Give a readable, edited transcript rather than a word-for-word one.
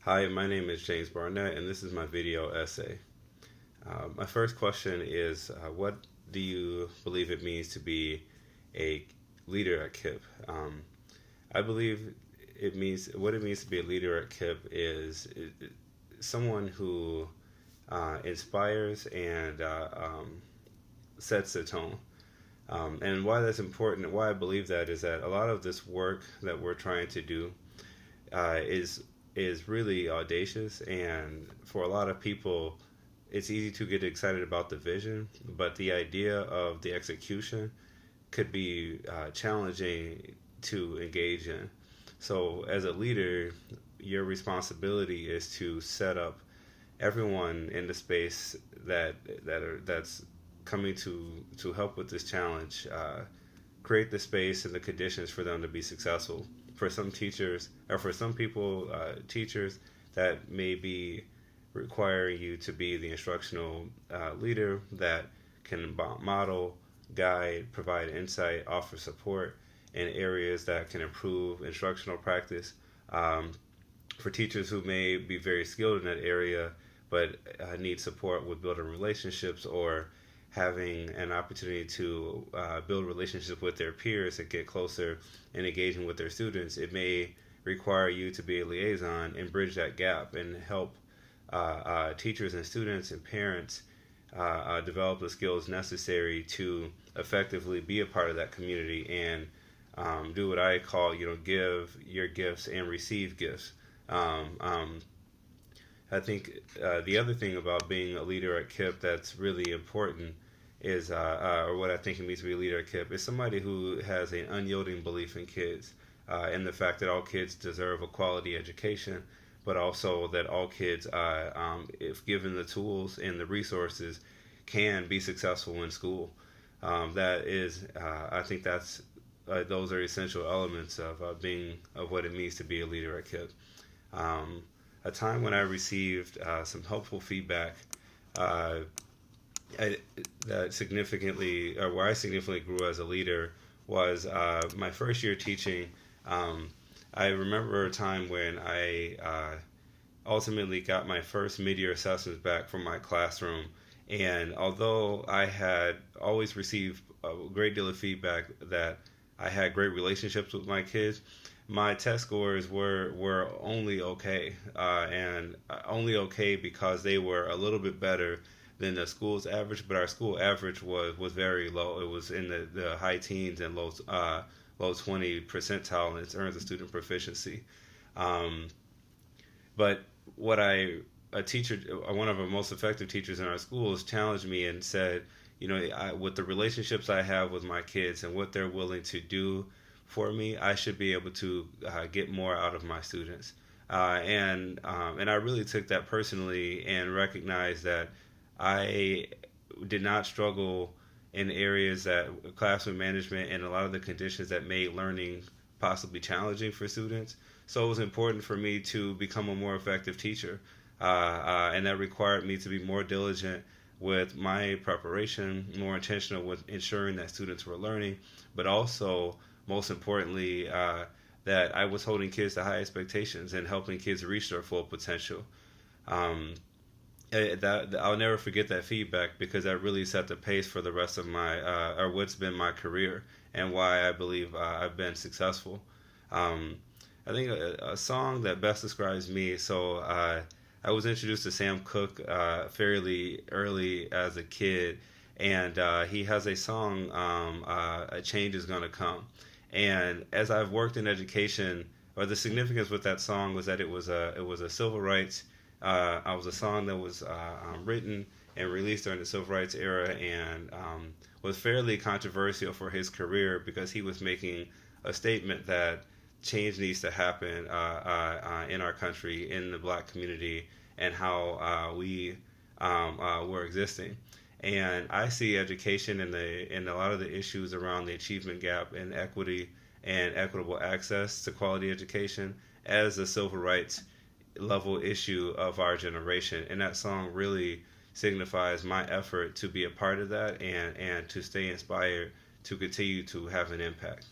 Hi, my name is James Barnett, and this is my video essay. My first question is, what do you believe it means to be a leader at KIP? I believe what it means to be a leader at KIP is someone who inspires and sets the tone. And why that's important, why I believe that is that a lot of this work that we're trying to do uh, is is really audacious, and for a lot of people, it's easy to get excited about the vision, but the idea of the execution could be challenging to engage in. So, as a leader, your responsibility is to set up everyone in the space that's coming to help with this challenge, create the space and the conditions for them to be successful. For some teachers, or for some people, teachers, that may be requiring you to be the instructional leader that can model, guide, provide insight, offer support in areas that can improve instructional practice. Um, for teachers who may be very skilled in that area but need support with building relationships or having an opportunity to build relationships with their peers and get closer and engaging with their students, it may require you to be a liaison and bridge that gap and help teachers and students and parents develop the skills necessary to effectively be a part of that community and do what I call, give your gifts and receive gifts. Um, um, I think the other thing about being a leader at KIP that's really important is, or what I think it means to be a leader at KIP, is somebody who has an unyielding belief in kids and the fact that all kids deserve a quality education, but also that all kids, if given the tools and the resources, can be successful in school. That is, I think that's those are essential elements of of what it means to be a leader at KIP. Um, a time when I received some helpful feedback uh, I, that significantly, or where I significantly grew as a leader, was my first year teaching. Um, I remember a time when I ultimately got my first mid-year assessments back from my classroom, and although I had always received a great deal of feedback that I had great relationships with my kids, my test scores were only okay, and only okay because they were a little bit better than the school's average, but our school average was very low. It was in the high teens and low 20 percentile in terms of student proficiency. Um, but what a teacher, one of our most effective teachers in our schools, challenged me and said, with the relationships I have with my kids and what they're willing to do for me, I should be able to get more out of my students. And I really took that personally and recognized that I did not struggle in areas that classroom management and a lot of the conditions that made learning possibly challenging for students. So it was important for me to become a more effective teacher, and that required me to be more diligent with my preparation, more intentional with ensuring that students were learning, but also, most importantly, that I was holding kids to high expectations and helping kids reach their full potential. Um, I'll never forget that feedback because that really set the pace for the rest of my or what's been my career and why I believe I've been successful. Um, I think a song that best describes me. So I was introduced to Sam Cooke fairly early as a kid, and he has a song, "A Change Is Gonna Come." And as I've worked in education, or the significance with that song was that it was a civil rights. I was a song that was written and released during the civil rights era, and was fairly controversial for his career because he was making a statement that change needs to happen in our country, in the black community, and how we were existing. And I see education and a lot of the issues around the achievement gap and equity and equitable access to quality education as a civil rights level issue of our generation. And that song really signifies my effort to be a part of that and to stay inspired to continue to have an impact.